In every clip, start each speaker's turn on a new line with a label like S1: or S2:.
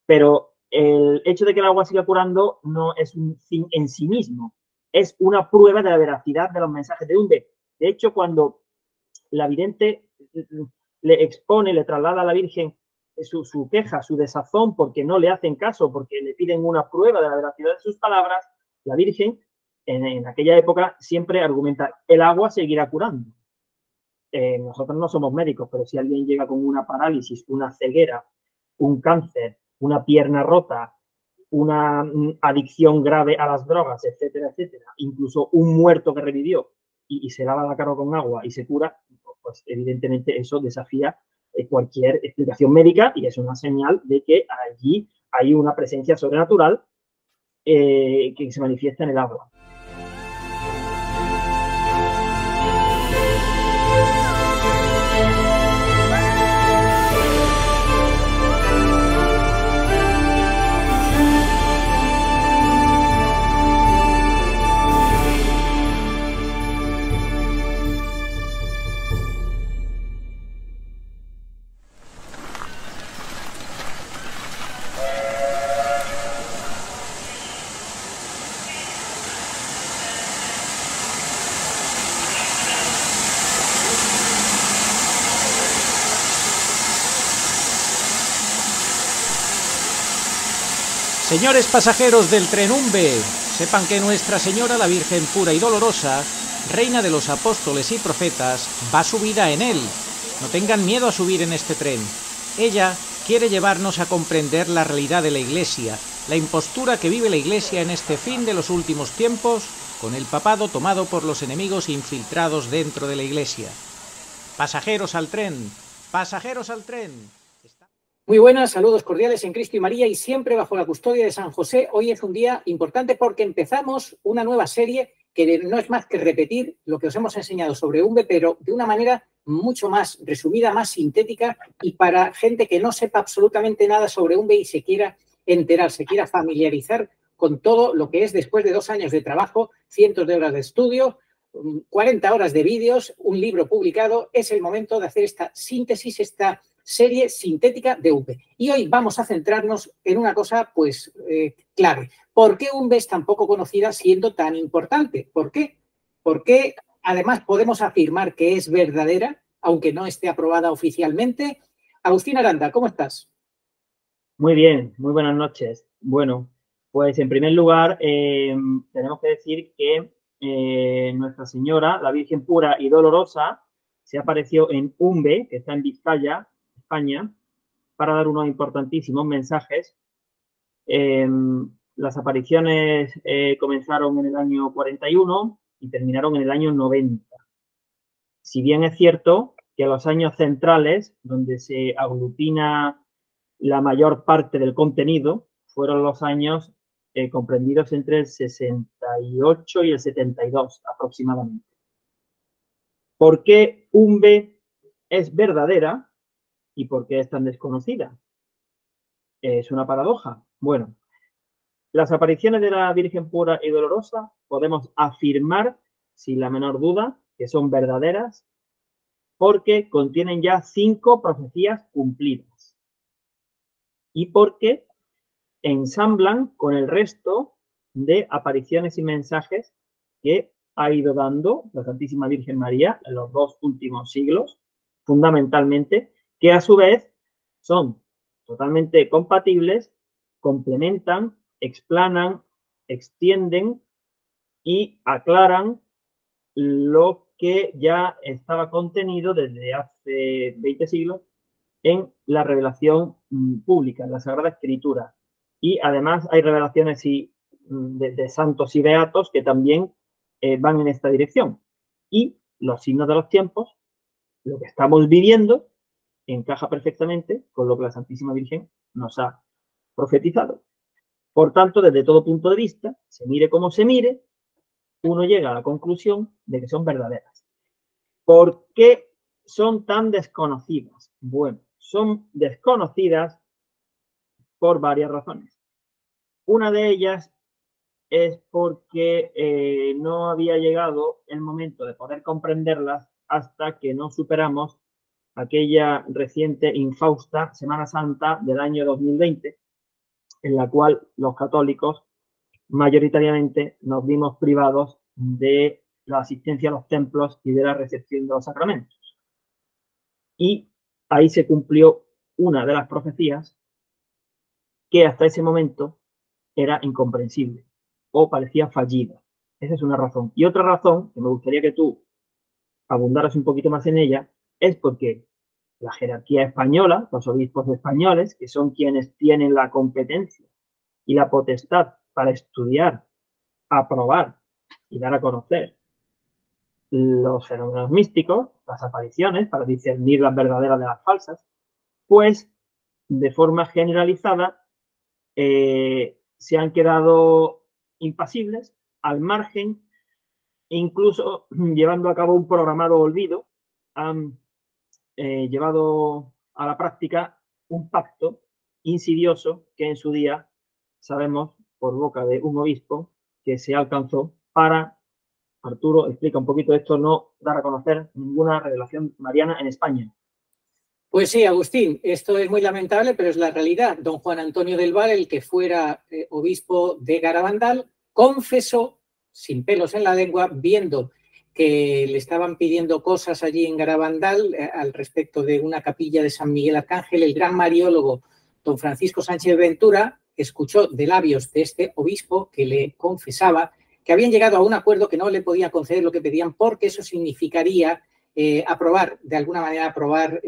S1: Pero el hecho de que el agua siga curando no es un fin en sí mismo, es una prueba de la veracidad de los mensajes de Umbe. De hecho, cuando la vidente le expone, le traslada a la Virgen su queja, su desazón, porque no le hacen caso, porque le piden una prueba de la veracidad de sus palabras, la Virgen, en aquella época, siempre argumenta, el agua seguirá curando. Nosotros no somos médicos, pero si alguien llega con una parálisis, una ceguera, un cáncer, una pierna rota, una adicción grave a las drogas, etcétera, etcétera, incluso un muerto que revivió y se lava la cara con agua y se cura, pues evidentemente eso desafía cualquier explicación médica y es una señal de que allí hay una presencia sobrenatural que se manifiesta en el agua.
S2: Señores pasajeros del tren Umbe, sepan que Nuestra Señora, la Virgen pura y dolorosa, reina de los apóstoles y profetas, va subida en él. No tengan miedo a subir en este tren. Ella quiere llevarnos a comprender la realidad de la Iglesia, la impostura que vive la Iglesia en este fin de los últimos tiempos, con el papado tomado por los enemigos infiltrados dentro de la Iglesia. Pasajeros al tren, pasajeros al tren.
S3: Muy buenas, saludos cordiales en Cristo y María y siempre bajo la custodia de San José. Hoy es un día importante porque empezamos una nueva serie que no es más que repetir lo que os hemos enseñado sobre Umbe, pero de una manera mucho más resumida, más sintética y para gente que no sepa absolutamente nada sobre Umbe y se quiera enterar, se quiera familiarizar con todo lo que es después de 2 años de trabajo, cientos de horas de estudio, 40 horas de vídeos, un libro publicado. Es el momento de hacer esta síntesis, esta serie sintética de Umbe. Y hoy vamos a centrarnos en una cosa, pues, clave. ¿Por qué Umbe es tan poco conocida siendo tan importante? ¿Por qué? Porque además podemos afirmar que es verdadera, aunque no esté aprobada oficialmente. Agustín Aranda, ¿cómo estás?
S1: Muy bien, muy buenas noches. Bueno, pues en primer lugar tenemos que decir que Nuestra Señora, la Virgen pura y dolorosa, se apareció en Umbe, que está en Vizcaya, España, para dar unos importantísimos mensajes. Las apariciones comenzaron en el año 41 y terminaron en el año 90. Si bien es cierto que los años centrales, donde se aglutina la mayor parte del contenido, fueron los años comprendidos entre el 68 y el 72 aproximadamente. ¿Por qué Umbe es verdadera y por qué es tan desconocida? Es una paradoja. Bueno, las apariciones de la Virgen pura y dolorosa podemos afirmar, sin la menor duda, que son verdaderas porque contienen ya 5 profecías cumplidas y porque ensamblan con el resto de apariciones y mensajes que ha ido dando la Santísima Virgen María en los 2 últimos siglos, fundamentalmente, que a su vez son totalmente compatibles, complementan, explanan, extienden y aclaran lo que ya estaba contenido desde hace 20 siglos en la revelación pública, en la Sagrada Escritura. Y además hay revelaciones de santos y beatos que también van en esta dirección. Y los signos de los tiempos, lo que estamos viviendo, encaja perfectamente con lo que la Santísima Virgen nos ha profetizado. Por tanto, desde todo punto de vista, se mire como se mire, uno llega a la conclusión de que son verdaderas. ¿Por qué son tan desconocidas? Bueno, son desconocidas por varias razones. Una de ellas es porque no había llegado el momento de poder comprenderlas hasta que no superamos aquella reciente infausta Semana Santa del año 2020, en la cual los católicos mayoritariamente nos vimos privados de la asistencia a los templos y de la recepción de los sacramentos. Y ahí se cumplió una de las profecías que hasta ese momento era incomprensible o parecía fallida. Esa es una razón. Y otra razón, que me gustaría que tú abundaras un poquito más en ella, es porque la jerarquía española, los obispos españoles, que son quienes tienen la competencia y la potestad para estudiar, aprobar y dar a conocer los fenómenos místicos, las apariciones, para discernir las verdaderas de las falsas, pues de forma generalizada se han quedado impasibles, al margen, incluso llevando a cabo un programado olvido, han llevado a la práctica un pacto insidioso que en su día sabemos por boca de un obispo que se alcanzó para, Arturo explica un poquito esto, no dar a conocer ninguna revelación mariana en España.
S3: Pues sí, Agustín, esto es muy lamentable, pero es la realidad. Don Juan Antonio del Val, el que fuera obispo de Garabandal, confesó, sin pelos en la lengua, viendo que le estaban pidiendo cosas allí en Garabandal al respecto de una capilla de San Miguel Arcángel. El gran mariólogo don Francisco Sánchez Ventura escuchó de labios de este obispo que le confesaba que habían llegado a un acuerdo que no le podía conceder lo que pedían porque eso significaría aprobar, de alguna manera aprobar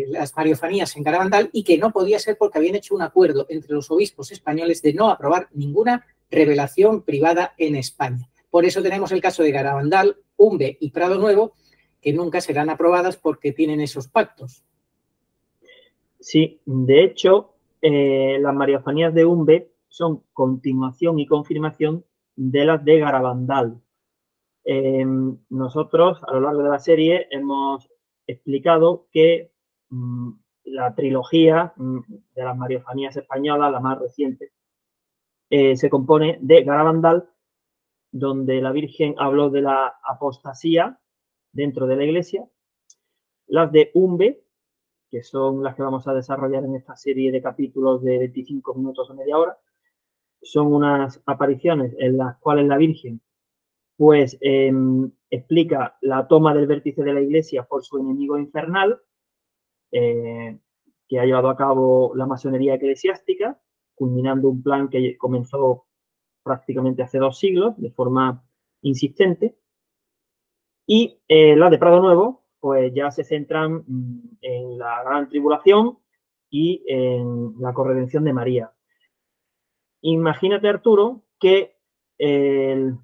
S3: las mariofanías en Garabandal, y que no podía ser porque habían hecho un acuerdo entre los obispos españoles de no aprobar ninguna revelación privada en España. Por eso tenemos el caso de Garabandal, Umbe y Prado Nuevo, que nunca serán aprobadas porque tienen esos pactos.
S1: Sí, de hecho, las mariofanías de Umbe son continuación y confirmación de las de Garabandal. Nosotros, a lo largo de la serie, hemos explicado que la trilogía de las mariofanías españolas, la más reciente, se compone de Garabandal, donde la Virgen habló de la apostasía dentro de la Iglesia, las de Umbe, que son las que vamos a desarrollar en esta serie de capítulos de 25 minutos o media hora, son unas apariciones en las cuales la Virgen pues explica la toma del vértice de la Iglesia por su enemigo infernal, que ha llevado a cabo la masonería eclesiástica, culminando un plan que comenzó prácticamente hace 2 siglos, de forma insistente. Y las de Prado Nuevo, pues ya se centran en la gran tribulación y en la corredención de María. Imagínate, Arturo, que el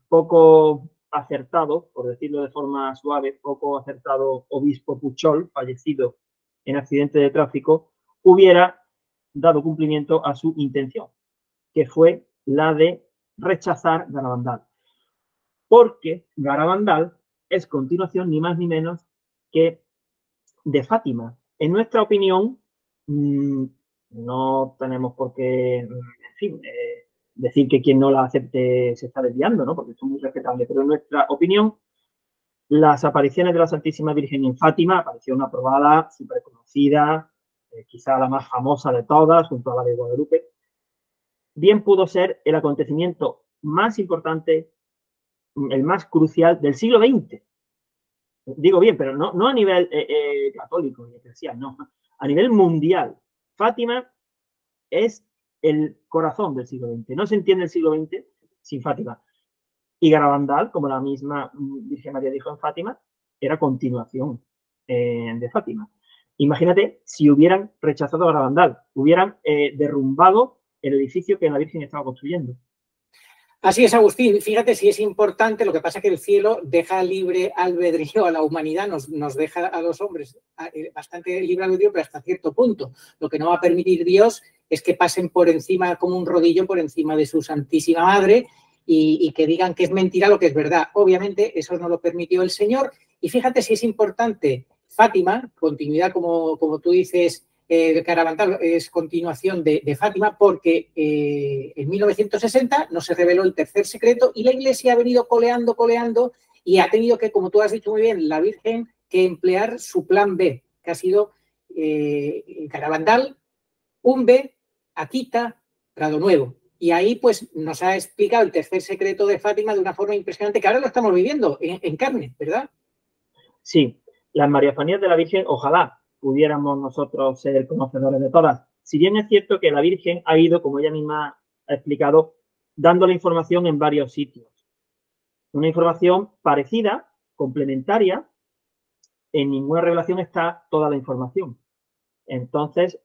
S1: poco acertado, por decirlo de forma suave, poco acertado obispo Puchol, fallecido en accidente de tráfico, hubiera dado cumplimiento a su intención, que fue la de rechazar Garabandal. Porque Garabandal es continuación ni más ni menos que de Fátima. En nuestra opinión, no tenemos por qué, en fin, decir que quien no la acepte se está desviando, ¿no? Porque esto es muy respetable, pero en nuestra opinión, las apariciones de la Santísima Virgen en Fátima, aparición aprobada, súper conocida, quizá la más famosa de todas, junto a la de Guadalupe, bien pudo ser el acontecimiento más importante, el más crucial del siglo XX. Digo bien, pero no a nivel católico y eclesial, no, a nivel mundial. Fátima es el corazón del siglo XX. No se entiende el siglo XX sin Fátima. Y Garabandal, como la misma Virgen María dijo en Fátima, era continuación de Fátima. Imagínate si hubieran rechazado a Garabandal, hubieran derrumbado el edificio que la Virgen estaba construyendo.
S3: Así es, Agustín. Fíjate si es importante, lo que pasa es que el cielo deja libre albedrío a la humanidad, nos deja a los hombres bastante libre albedrío, pero hasta cierto punto. Lo que no va a permitir Dios es que pasen por encima, como un rodillo, por encima de su Santísima Madre y que digan que es mentira lo que es verdad. Obviamente eso no lo permitió el Señor. Y fíjate si es importante Fátima, continuidad como tú dices, Garabandal es continuación de Fátima, porque en 1960 no se reveló el tercer secreto y la Iglesia ha venido coleando y ha tenido que, como tú has dicho muy bien, la Virgen, que emplear su plan B, que ha sido Garabandal, Umbe Akita, Prado Nuevo. Y ahí pues nos ha explicado el tercer secreto de Fátima de una forma impresionante que ahora lo estamos viviendo en carne, ¿verdad?
S1: Sí, las Mariafanías de la Virgen, ojalá pudiéramos nosotros ser conocedores de todas. Si bien es cierto que la Virgen ha ido, como ella misma ha explicado, dando la información en varios sitios. Una información parecida, complementaria, en ninguna revelación está toda la información. Entonces,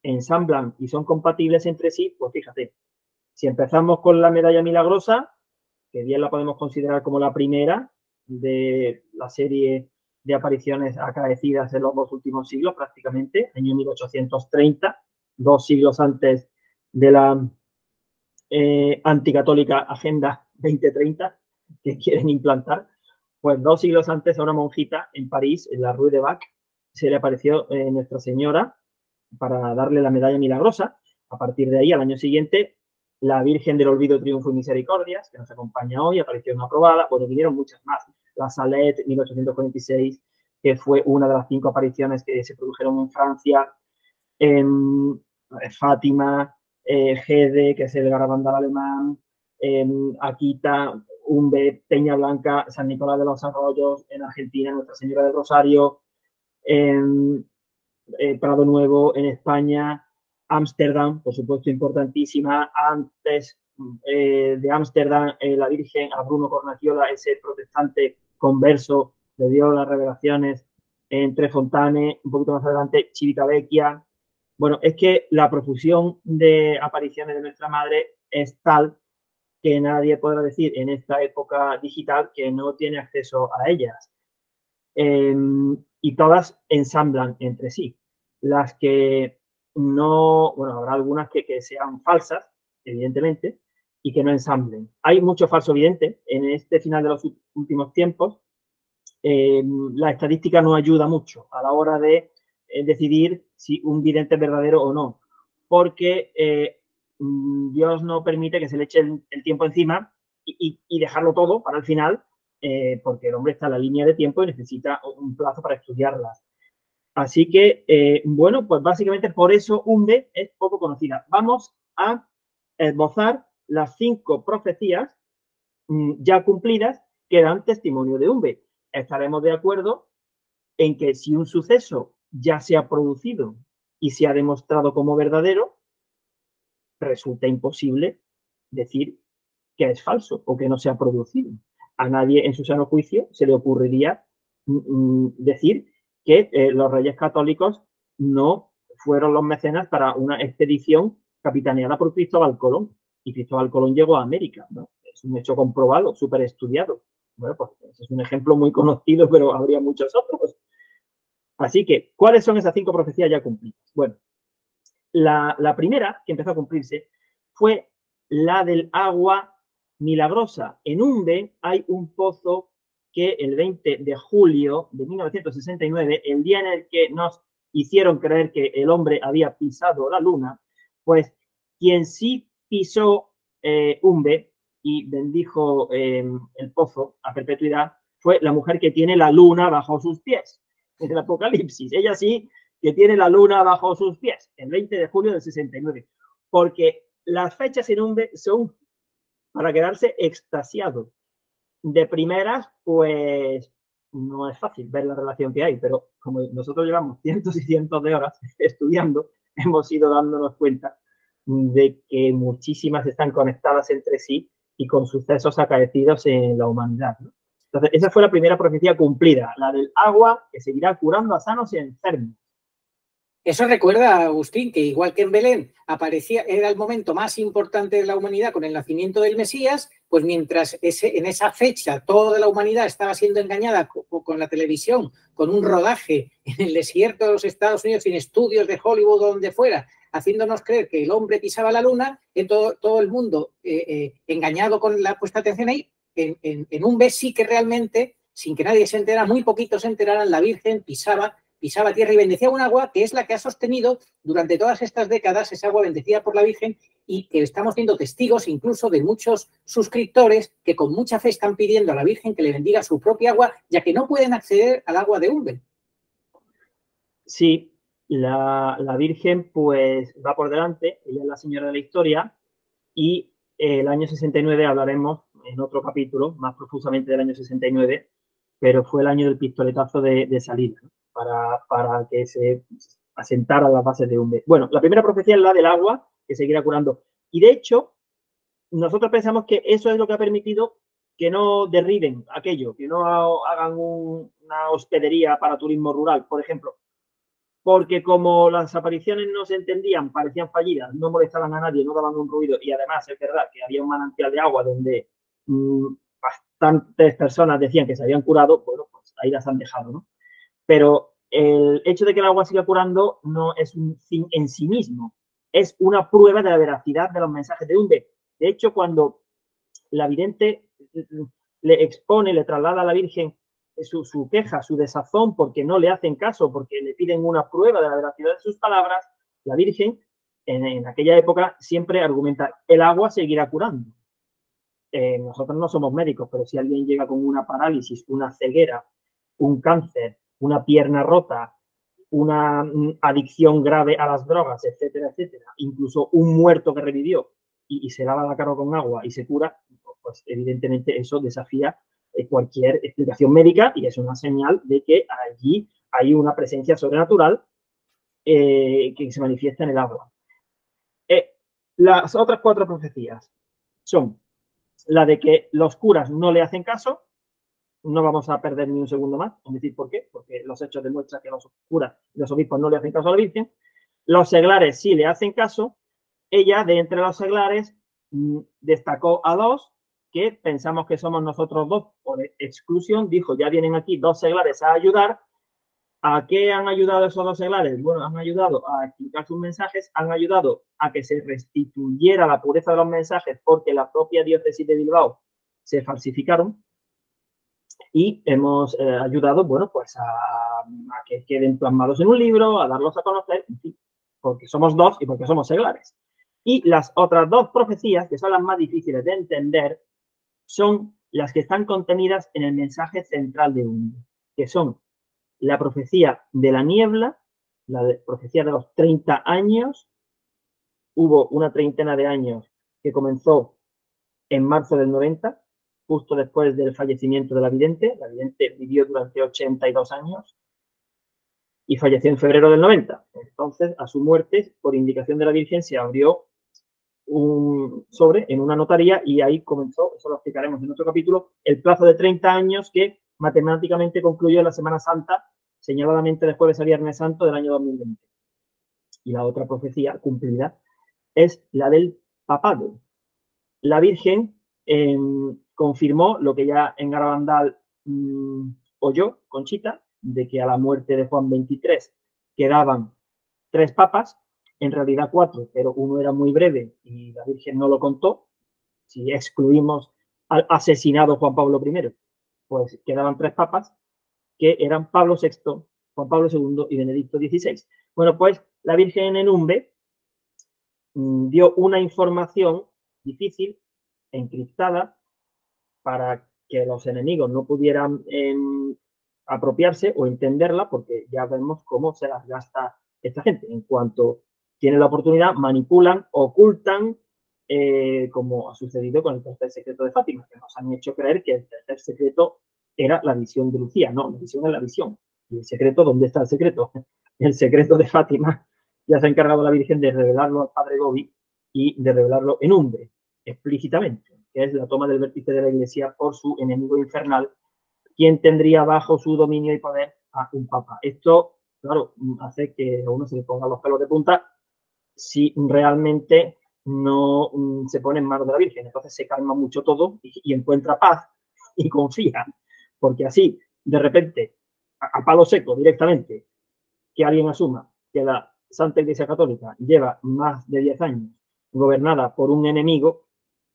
S1: ensamblan y son compatibles entre sí, pues fíjate, si empezamos con la medalla milagrosa, que bien la podemos considerar como la primera de la serie de apariciones acaecidas en los dos últimos siglos, prácticamente, año 1830, 2 siglos antes de la anticatólica Agenda 2030 que quieren implantar, pues 2 siglos antes a una monjita en París, en la Rue de Bac, se le apareció Nuestra Señora para darle la medalla milagrosa. A partir de ahí, al año siguiente, la Virgen del Olvido, Triunfo y Misericordias, que nos acompaña hoy, apareció en aprobada. Bueno, vinieron muchas más. La Salette, 1846, que fue una de las 5 apariciones que se produjeron en Francia. Fátima, Gede, que es el garabandal alemán, Akita, Umbe, Peña Blanca, San Nicolás de los Arroyos, en Argentina, Nuestra Señora del Rosario, Prado Nuevo en España, Ámsterdam, por supuesto, importantísima. Antes de Ámsterdam, la Virgen a Bruno Cornacchiola, ese protestante converso, le dio las revelaciones en Tre Fontane, un poquito más adelante, Civitavecchia. Bueno, es que la profusión de apariciones de nuestra Madre es tal que nadie podrá decir en esta época digital que no tiene acceso a ellas. Y todas ensamblan entre sí. Las que no, bueno, habrá algunas que sean falsas, evidentemente, y que no ensamblen. Hay mucho falso vidente en este final de los últimos tiempos. La estadística no ayuda mucho a la hora de decidir si un vidente es verdadero o no, porque Dios no permite que se le eche el tiempo encima y dejarlo todo para el final, porque el hombre está en la línea de tiempo y necesita un plazo para estudiarlas. Así que, bueno, pues básicamente por eso Umbe es poco conocida. Vamos a esbozar las 5 profecías ya cumplidas que dan testimonio de Umbe. Estaremos de acuerdo en que si un suceso ya se ha producido y se ha demostrado como verdadero, resulta imposible decir que es falso o que no se ha producido. A nadie en su sano juicio se le ocurriría decir que los reyes católicos no fueron los mecenas para una expedición capitaneada por Cristóbal Colón. Y Cristóbal Colón llegó a América, ¿no? Es un hecho comprobado, súper estudiado. Bueno, pues ese es un ejemplo muy conocido, pero habría muchos otros. Así que, ¿cuáles son esas 5 profecías ya cumplidas? Bueno, la primera que empezó a cumplirse fue la del agua milagrosa. En Umbe hay un pozo que el 20 de julio de 1969, el día en el que nos hicieron creer que el hombre había pisado la luna, pues quien sí pisó Umbe y bendijo el pozo a perpetuidad fue la mujer que tiene la luna bajo sus pies. En el Apocalipsis, ella sí que tiene la luna bajo sus pies, el 20 de julio del 69, porque las fechas en Umbe son para quedarse extasiado. De primeras, pues no es fácil ver la relación que hay, pero como nosotros llevamos cientos y cientos de horas estudiando, hemos ido dándonos cuenta de que muchísimas están conectadas entre sí y con sucesos acaecidos en la humanidad, ¿no? Entonces, esa fue la primera profecía cumplida, la del agua que seguirá curando a sanos y enfermos.
S3: Eso recuerda, Agustín, que igual que en Belén era el momento más importante de la humanidad con el nacimiento del Mesías, pues mientras en esa fecha toda la humanidad estaba siendo engañada con la televisión, con un rodaje en el desierto de los Estados Unidos, en estudios de Hollywood o donde fuera, haciéndonos creer que el hombre pisaba la luna, en todo el mundo engañado con la puesta de atención ahí, en Umbe sí que realmente, sin que nadie se enterara, muy poquitos se enteraran, la Virgen pisaba tierra y bendecía un agua que es la que ha sostenido durante todas estas décadas, esa agua bendecida por la Virgen, y que estamos siendo testigos incluso de muchos suscriptores que con mucha fe están pidiendo a la Virgen que le bendiga su propia agua, ya que no pueden acceder al agua de Umbe.
S1: Sí, La Virgen, pues, va por delante, ella es la señora de la historia, y el año 69 hablaremos en otro capítulo, más profusamente del año 69, pero fue el año del pistoletazo de salida, ¿no? Para que se asentaran las bases de Umbe. Bueno, la primera profecía es la del agua, que seguirá curando. Y de hecho, nosotros pensamos que eso es lo que ha permitido que no derriben aquello, que no hagan una hospedería para turismo rural, por ejemplo, porque como las apariciones no se entendían, parecían fallidas, no molestaban a nadie, no daban un ruido, y además es verdad que había un manantial de agua donde bastantes personas decían que se habían curado, bueno, pues ahí las han dejado, ¿no? Pero el hecho de que el agua siga curando no es un fin en sí mismo, es una prueba de la veracidad de los mensajes de Umbe. De hecho, cuando la vidente le expone, le traslada a la Virgen su queja, su desazón, porque no le hacen caso, porque le piden una prueba de la veracidad de sus palabras, la Virgen en aquella época siempre argumenta, el agua seguirá curando. Nosotros no somos médicos, pero si alguien llega con una parálisis, una ceguera, un cáncer, una pierna rota, una adicción grave a las drogas, etcétera, etcétera, incluso un muerto que revivió y se lava la cara con agua y se cura, pues evidentemente eso desafía cualquier explicación médica y es una señal de que allí hay una presencia sobrenatural que se manifiesta en el agua. Las otras 4 profecías son la de que los curas no le hacen caso, no vamos a perder ni un segundo más, es decir, ¿por qué? Porque los hechos demuestran que los curas y los obispos no le hacen caso a la Virgen. Los seglares sí le hacen caso. Ella, de entre los seglares, destacó a 2 que pensamos que somos nosotros 2 por exclusión. Dijo, ya vienen aquí 2 seglares a ayudar. ¿A qué han ayudado esos 2 seglares? Bueno, han ayudado a explicar sus mensajes, han ayudado a que se restituyera la pureza de los mensajes porque la propia diócesis de Bilbao se falsificaron. Y hemos ayudado, bueno, pues a que queden plasmados en un libro, a darlos a conocer, en fin, porque somos 2 y porque somos seglares. Y las otras 2 profecías, que son las más difíciles de entender, son las que están contenidas en el mensaje central de Umbe, que son la profecía de la niebla, la profecía de los 30 años, hubo una treintena de años que comenzó en marzo del 90, justo después del fallecimiento de la vidente. La vidente vivió durante 82 años y falleció en febrero del 90. Entonces, a su muerte, por indicación de la Virgen, se abrió un sobre en una notaría y ahí comenzó, eso lo explicaremos en otro capítulo, el plazo de 30 años que matemáticamente concluyó en la Semana Santa, señaladamente de jueves a Viernes Santo del año 2020. Y la otra profecía cumplida es la del papado. La Virgen confirmó lo que ya en Garabandal oyó Conchita, de que a la muerte de Juan XXIII quedaban 3 papas, en realidad 4, pero uno era muy breve y la Virgen no lo contó. Si excluimos al asesinado Juan Pablo I, pues quedaban 3 papas, que eran Pablo VI, Juan Pablo II y Benedicto XVI. Bueno, pues la Virgen en Umbe dio una información difícil, encriptada, para que los enemigos no pudieran apropiarse o entenderla, porque ya vemos cómo se las gasta esta gente. En cuanto tienen la oportunidad, manipulan, ocultan, como ha sucedido con el tercer secreto de Fátima, que nos han hecho creer que el tercer secreto era la visión de Lucía. No, la visión es la visión. ¿Y el secreto? ¿Dónde está el secreto? El secreto de Fátima ya se ha encargado la Virgen de revelarlo al padre Gobi y de revelarlo en Umbe, explícitamente, que es la toma del vértice de la Iglesia por su enemigo infernal, quien tendría bajo su dominio y poder a un papa. Esto, claro, hace que a uno se le pongan los pelos de punta si realmente no se pone en manos de la Virgen. Entonces se calma mucho todo y encuentra paz y confía, porque así, de repente, a palo seco directamente, que alguien asuma que la Santa Iglesia Católica lleva más de 10 años gobernada por un enemigo,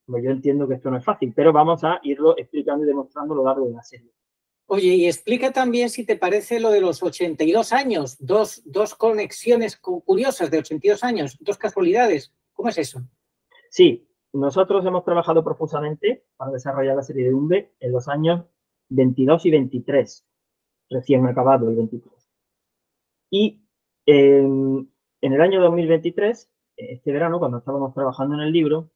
S1: pues yo entiendo que esto no es fácil, pero vamos a irlo explicando y demostrando a lo largo de la serie.
S3: Oye, y explica también si te parece lo de los 82 años, dos conexiones curiosas de 82 años, 2 casualidades. ¿Cómo es eso?
S1: Sí, nosotros hemos trabajado profusamente para desarrollar la serie de Umbe en los años 22 y 23, recién acabado el 23. Y En el año 2023, este verano, cuando estábamos trabajando en el libro,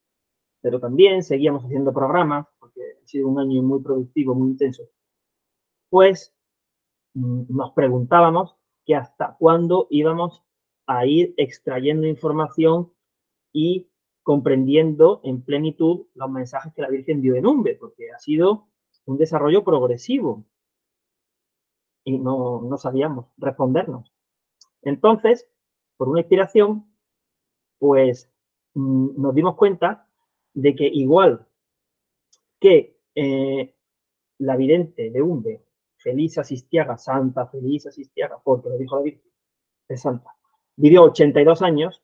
S1: pero también seguíamos haciendo programas, porque ha sido un año muy productivo, muy intenso, pues nos preguntábamos que hasta cuándo íbamos a ir extrayendo información y comprendiendo en plenitud los mensajes que la Virgen dio en Umbe, porque ha sido un desarrollo progresivo y no sabíamos respondernos. Entonces, por una inspiración, pues nos dimos cuenta de que igual que la vidente de Umbe, Felisa Sistiaga, Santa Felisa Sistiaga, porque lo dijo la Virgen, es santa, vivió 82 años,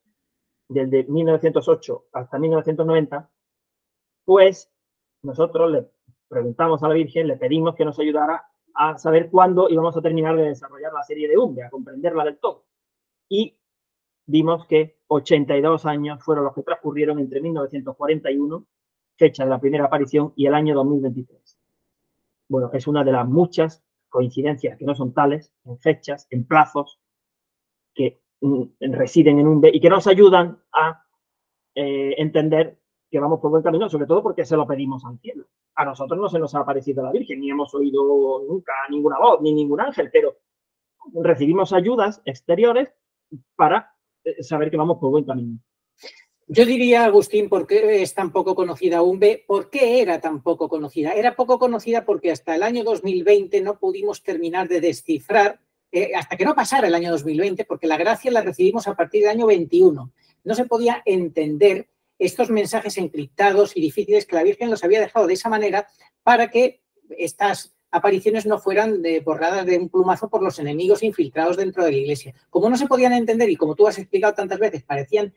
S1: desde 1908 hasta 1990, pues nosotros le preguntamos a la Virgen, le pedimos que nos ayudara a saber cuándo íbamos a terminar de desarrollar la serie de Umbe, a comprenderla del todo. Y vimos que 82 años fueron los que transcurrieron entre 1941, fecha de la primera aparición, y el año 2023. Bueno, es una de las muchas coincidencias que no son tales, en fechas, en plazos, que residen en Umbe y que nos ayudan a entender que vamos por buen camino, sobre todo porque se lo pedimos al cielo. A nosotros no se nos ha aparecido la Virgen, ni hemos oído nunca ninguna voz, ni ningún ángel, pero recibimos ayudas exteriores para saber que vamos por buen camino.
S3: Yo diría, Agustín, ¿por qué es tan poco conocida Umbe? ¿Por qué era tan poco conocida? Era poco conocida porque hasta el año 2020 no pudimos terminar de descifrar, hasta que no pasara el año 2020, porque la gracia la recibimos a partir del año 21. No se podía entender estos mensajes encriptados y difíciles que la Virgen los había dejado de esa manera para que estas apariciones no fueran borradas de un plumazo por los enemigos infiltrados dentro de la Iglesia. Como no se podían entender y como tú has explicado tantas veces, parecían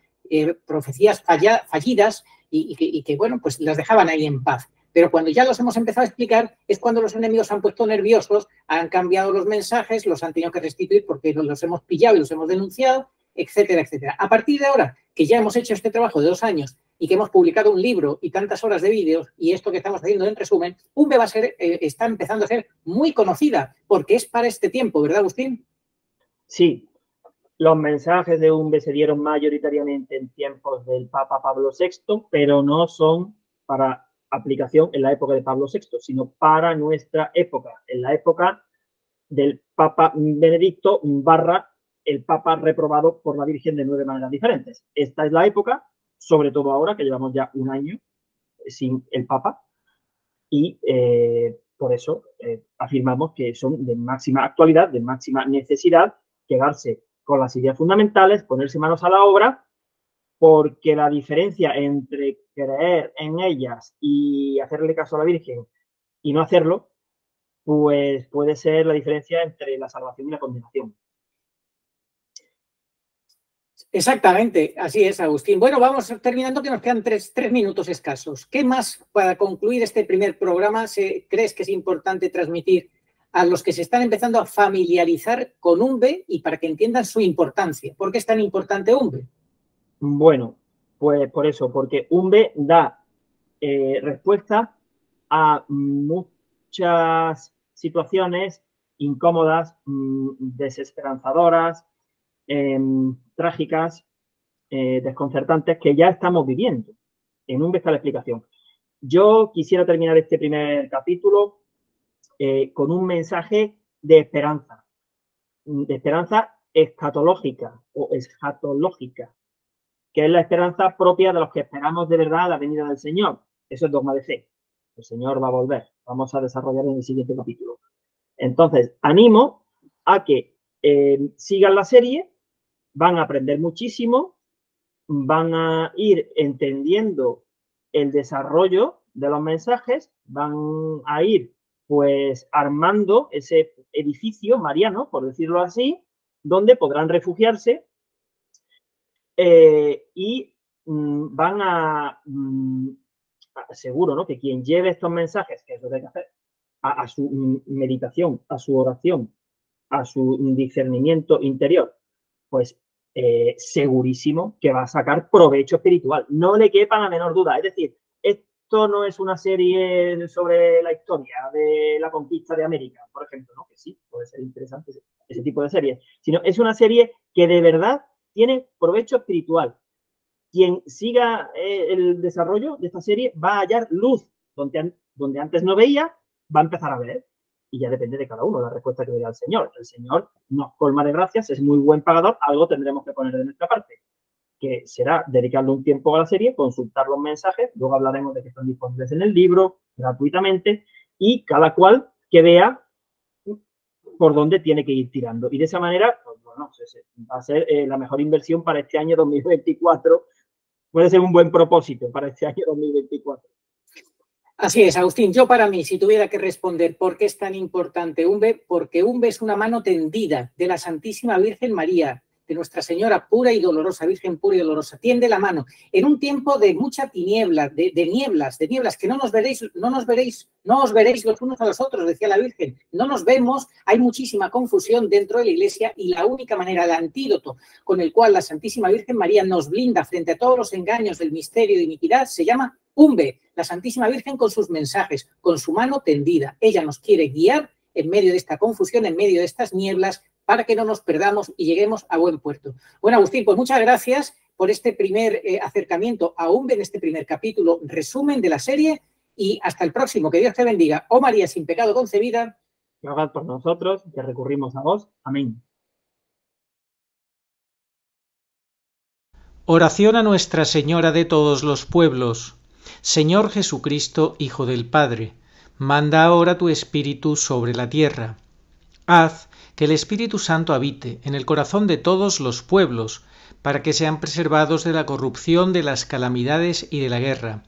S3: profecías fallidas y que, bueno, pues las dejaban ahí en paz. Pero cuando ya los hemos empezado a explicar es cuando los enemigos se han puesto nerviosos, han cambiado los mensajes, los han tenido que restituir porque los hemos pillado y los hemos denunciado, etcétera, etcétera. A partir de ahora, que ya hemos hecho este trabajo de 2 años y que hemos publicado un libro y tantas horas de vídeos y esto que estamos haciendo en resumen, Umbe va a ser, está empezando a ser muy conocida porque es para este tiempo, ¿verdad, Agustín?
S1: Sí. Los mensajes de Umbe se dieron mayoritariamente en tiempos del Papa Pablo VI, pero no son para aplicación en la época de Pablo VI, sino para nuestra época, en la época del Papa Benedicto / el Papa reprobado por la Virgen de 9 maneras diferentes. Esta es la época, sobre todo ahora, que llevamos ya un año sin el Papa, y por eso afirmamos que son de máxima actualidad, de máxima necesidad, quedarse con las ideas fundamentales, ponerse manos a la obra, porque la diferencia entre creer en ellas y hacerle caso a la Virgen y no hacerlo, pues puede ser la diferencia entre la salvación y la condenación.
S3: Exactamente, así es, Agustín. Bueno, vamos terminando, que nos quedan 3 minutos escasos. ¿Qué más, para concluir este primer programa, crees que es importante transmitir a los que se están empezando a familiarizar con Umbe y para que entiendan su importancia? ¿Por qué es tan importante Umbe?
S1: Bueno, pues por eso, porque Umbe da respuesta a muchas situaciones incómodas, desesperanzadoras, trágicas, desconcertantes que ya estamos viviendo. En Umbe está la explicación. Yo quisiera terminar este primer capítulo con un mensaje de esperanza escatológica o escatológica, que es la esperanza propia de los que esperamos de verdad la venida del Señor. Eso es dogma de fe. El Señor va a volver. Vamos a desarrollar en el siguiente capítulo. Entonces, animo a que sigan la serie, van a aprender muchísimo, van a ir entendiendo el desarrollo de los mensajes, van a ir pues armando ese edificio mariano, por decirlo así, donde podrán refugiarse y van a, seguro, ¿no?, que quien lleve estos mensajes, que es lo que hay que hacer, a su meditación, a su oración, a su discernimiento interior, pues segurísimo que va a sacar provecho espiritual. No le quepa la menor duda. Es decir, esto no es una serie sobre la historia de la conquista de América, por ejemplo, ¿no? Que sí, puede ser interesante ese tipo de series, sino es una serie que de verdad tiene provecho espiritual. Quien siga el desarrollo de esta serie va a hallar luz donde antes no veía, va a empezar a ver. Y ya depende de cada uno la respuesta que le da el Señor. El Señor nos colma de gracias, es muy buen pagador, algo tendremos que poner de nuestra parte, que será dedicarle un tiempo a la serie, consultar los mensajes, luego hablaremos de que están disponibles en el libro, gratuitamente, y cada cual que vea por dónde tiene que ir tirando. Y de esa manera, pues bueno, va a ser la mejor inversión para este año 2024. Puede ser un buen propósito para este año 2024.
S3: Así es, Agustín. Yo para mí, si tuviera que responder por qué es tan importante UMBE, porque UMBE es una mano tendida de la Santísima Virgen María, de Nuestra Señora pura y dolorosa, Virgen pura y dolorosa. Tiende la mano en un tiempo de mucha tiniebla, de nieblas, que no os veréis los unos a los otros, decía la Virgen. No nos vemos, hay muchísima confusión dentro de la Iglesia y la única manera, el antídoto con el cual la Santísima Virgen María nos blinda frente a todos los engaños del misterio de iniquidad se llama UMBE, la Santísima Virgen con sus mensajes, con su mano tendida. Ella nos quiere guiar en medio de esta confusión, en medio de estas nieblas, para que no nos perdamos y lleguemos a buen puerto. Bueno, Agustín, pues muchas gracias por este primer acercamiento a UMBE, en este primer capítulo, resumen de la serie, y hasta el próximo. Que Dios te bendiga. Oh María, sin pecado concebida.
S1: Rogad por nosotros, que recurrimos a vos. Amén.
S2: Oración a Nuestra Señora de todos los pueblos. Señor Jesucristo, Hijo del Padre, manda ahora tu Espíritu sobre la tierra. Haz que el Espíritu Santo habite en el corazón de todos los pueblos, para que sean preservados de la corrupción, de las calamidades y de la guerra.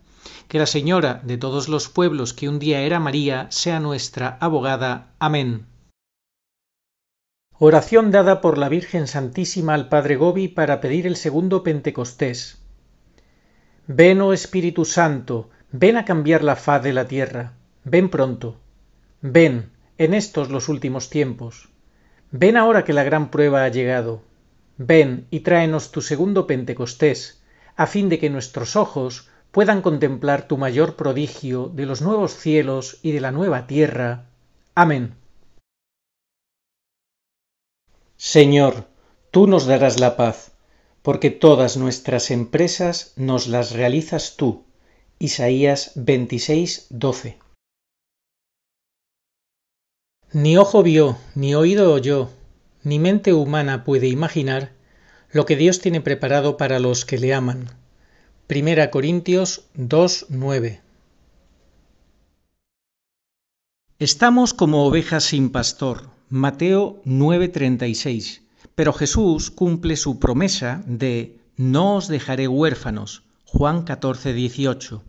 S2: Que la Señora de todos los pueblos, que un día era María, sea nuestra abogada. Amén. Oración dada por la Virgen Santísima al Padre Gobi para pedir el segundo Pentecostés. Ven, oh Espíritu Santo, ven a cambiar la faz de la tierra. Ven pronto. Ven, en estos los últimos tiempos. Ven ahora que la gran prueba ha llegado. Ven y tráenos tu segundo Pentecostés, a fin de que nuestros ojos puedan contemplar tu mayor prodigio de los nuevos cielos y de la nueva tierra. Amén. Señor, tú nos darás la paz, porque todas nuestras empresas nos las realizas tú. Isaías 26:12. Ni ojo vio, ni oído oyó, ni mente humana puede imaginar lo que Dios tiene preparado para los que le aman. 1 Corintios 2:9. Estamos como ovejas sin pastor. Mateo 9:36. Pero Jesús cumple su promesa de no os dejaré huérfanos. Juan 14:18.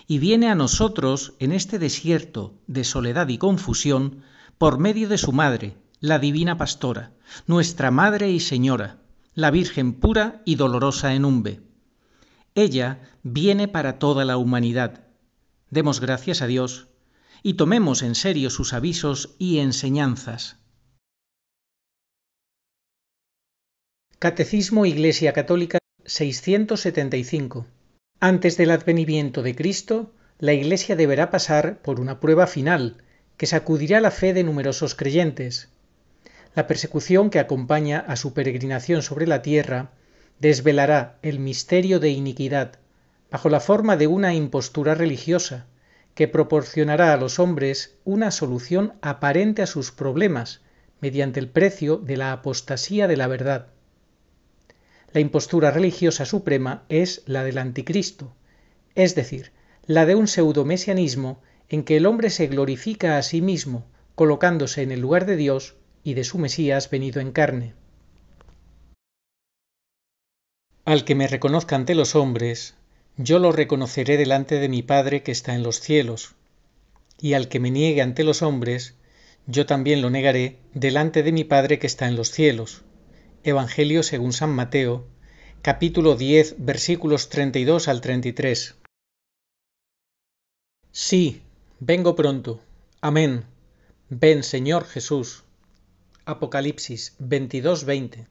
S2: Y viene a nosotros en este desierto de soledad y confusión por medio de su madre, la divina pastora, nuestra Madre y Señora, la Virgen pura y dolorosa en UMBE. Ella viene para toda la humanidad. Demos gracias a Dios y tomemos en serio sus avisos y enseñanzas. Catecismo Iglesia Católica 675. Antes del advenimiento de Cristo, la Iglesia deberá pasar por una prueba final que sacudirá la fe de numerosos creyentes. La persecución que acompaña a su peregrinación sobre la tierra desvelará el misterio de iniquidad bajo la forma de una impostura religiosa que proporcionará a los hombres una solución aparente a sus problemas mediante el precio de la apostasía de la verdad. La impostura religiosa suprema es la del anticristo, es decir, la de un pseudomesianismo en que el hombre se glorifica a sí mismo, colocándose en el lugar de Dios y de su Mesías venido en carne. Al que me reconozca ante los hombres, yo lo reconoceré delante de mi Padre que está en los cielos, y al que me niegue ante los hombres, yo también lo negaré delante de mi Padre que está en los cielos. Evangelio según San Mateo, capítulo 10, versículos 32 al 33. Sí, vengo pronto. Amén. Ven, Señor Jesús. Apocalipsis 22:20.